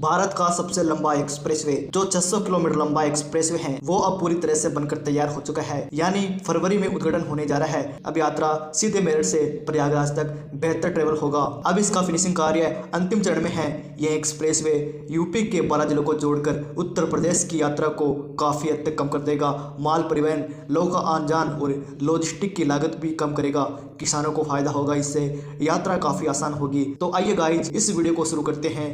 भारत का सबसे लंबा एक्सप्रेसवे जो 600 किलोमीटर लंबा एक्सप्रेसवे है वो अब पूरी तरह से बनकर तैयार हो चुका है, यानी फरवरी में उद्घाटन होने जा रहा है। अब यात्रा सीधे मेरठ से प्रयागराज तक बेहतर ट्रेवल होगा। अब इसका फिनिशिंग कार्य अंतिम चरण में है। यह एक्सप्रेसवे यूपी के 12 जिलों को जोड़कर उत्तर प्रदेश की यात्रा को काफी हद तक कम कर देगा। माल परिवहन, लोगों का आन जान और लॉजिस्टिक की लागत भी कम करेगा। किसानों को फायदा होगा, इससे यात्रा काफी आसान होगी। तो आइए गाइस, इस वीडियो को शुरू करते हैं।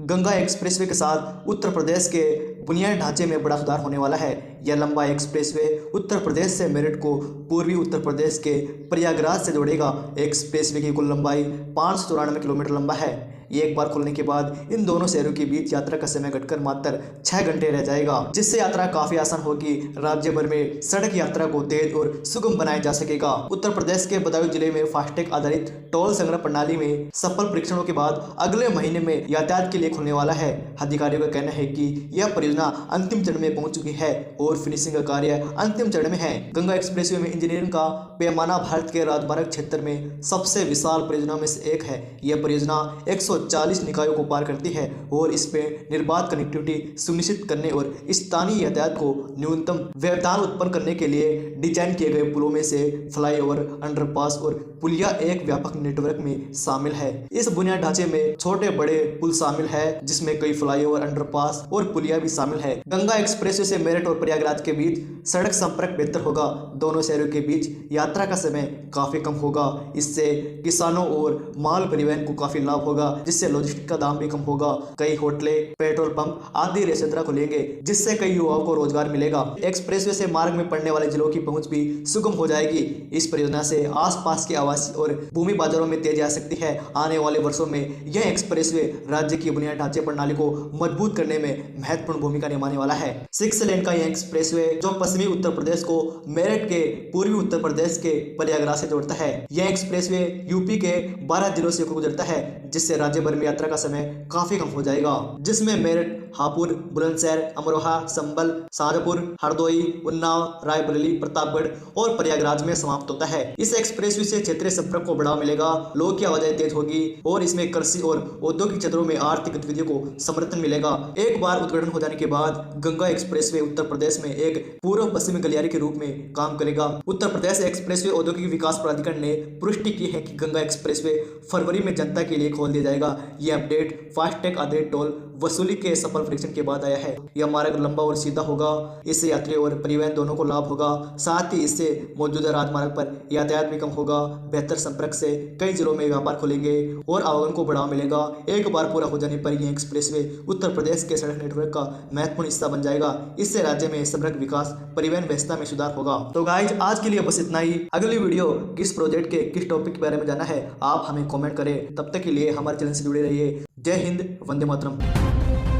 गंगा एक्सप्रेसवे के साथ उत्तर प्रदेश के बुनियादी ढांचे में बड़ा सुधार होने वाला है। यह लंबा एक्सप्रेसवे उत्तर प्रदेश से मेरठ को पूर्वी उत्तर प्रदेश के प्रयागराज से जोड़ेगा। एक्सप्रेसवे की कुल लंबाई 594 किलोमीटर लंबा है। ये एक बार खुलने के बाद इन दोनों शहरों के बीच यात्रा का समय घटकर मात्र 6 घंटे रह जाएगा, जिससे यात्रा काफी आसान होगी। राज्य भर में सड़क यात्रा को तेज और सुगम बनाया जा सकेगा। उत्तर प्रदेश के बदायूं जिले में फास्टैग आधारित टोल संग्रह प्रणाली में सफल परीक्षणों के बाद अगले महीने में यातायात के लिए खुलने वाला है। अधिकारियों का कहना है कि यह परियोजना अंतिम चरण में पहुंच चुकी है और फिनिशिंग का कार्य अंतिम चरण में है। गंगा एक्सप्रेसवे में इंजीनियरिंग का पैमाना भारत के राजमार्ग क्षेत्र में सबसे विशाल परियोजनाओं में से एक है। यह परियोजना 140 निकायों को पार करती है और इसमें निर्बाध कनेक्टिविटी सुनिश्चित करने और स्थानीय यातायात को न्यूनतम व्यवधान उत्पन्न करने के लिए डिजाइन किए गए पुलों में से फ्लाईओवर, अंडरपास और पुलिया एक व्यापक नेटवर्क में शामिल है। इस बुनियादी ढांचे में छोटे बड़े पुल शामिल है, जिसमें कई फ्लाईओवर, अंडरपास और पुलिया भी शामिल है। गंगा एक्सप्रेसवे से मेरठ और प्रयागराज के बीच सड़क संपर्क बेहतर होगा। दोनों शहरों के बीच यात्रा का समय काफी कम होगा। इससे किसानों और माल परिवहन को काफी लाभ होगा, जिससे लॉजिस्टिक का दाम भी कम होगा। कई होटलें, पेट्रोल पंप आदि रेस्तरां खुलेंगे, जिससे कई युवाओं को रोजगार मिलेगा। एक्सप्रेसवे से मार्ग में पड़ने वाले जिलों की पहुंच भी सुगम हो जाएगी। इस परियोजना से आसपास के आवासीय और भूमि बाजारों में तेजी आ सकती है। आने वाले वर्षों में यह एक्सप्रेसवे राज्य की बुनियादी ढांचे प्रणाली को मजबूत करने में महत्वपूर्ण भूमिका निभाने वाला है। 6 लेन का यह एक्सप्रेसवे जो पश्चिमी उत्तर प्रदेश को मेरठ के पूर्वी उत्तर प्रदेश के प्रयागराज से जोड़ता है। यह एक्सप्रेसवे यूपी के 12 जिलों से गुजरता है, जिससे राज्य भर में यात्रा का समय काफी कम हो जाएगा, जिसमें मेरठ, हापुड़, बुलंदशहर, अमरोहा, संभल, शाजापुर, हरदोई, उन्नाव, रायबरेली, प्रतापगढ़ और प्रयागराज में समाप्त होता है। इस एक्सप्रेसवे से क्षेत्रीय संपर्क को बढ़ावा मिलेगा, लोगों की आवाजाही तेज होगी और इसमें कृषि और औद्योगिक क्षेत्रों में आर्थिक गतिविधियों को समर्थन मिलेगा। एक बार उद्घाटन हो जाने के बाद गंगा एक्सप्रेसवे उत्तर प्रदेश में एक पूर्व पश्चिमी गलियारे के रूप में काम करेगा। उत्तर प्रदेश एक्सप्रेसवे औद्योगिक विकास प्राधिकरण ने पुष्टि की है कि गंगा एक्सप्रेसवे फरवरी में जनता के लिए खोल दिया जाएगा। यह अपडेट फास्टैग आधारित टोल वसूली के सफल परीक्षण के बाद आया है। यह मार्ग लंबा और सीधा होगा, इससे यात्री और परिवहन दोनों को लाभ होगा। साथ ही इससे मौजूदा राजमार्ग पर यातायात भी कम होगा। बेहतर संपर्क से कई जिलों में व्यापार खुलेंगे और आवागमन को बढ़ावा मिलेगा। एक बार पूरा हो जाने पर यह एक्सप्रेसवे उत्तर प्रदेश के सड़क नेटवर्क का महत्वपूर्ण हिस्सा बन जाएगा। इससे राज्य में समग्र विकास, परिवहन व्यवस्था में सुधार होगा। तो गाइज, आज के लिए बस इतना ही। अगली वीडियो किस प्रोजेक्ट के किस टॉपिक के बारे में जाना है, आप हमें कमेंट करें। तब तक के लिए हमारे चैनल से जुड़े रहिए। जय हिंद, वंदे मातरम।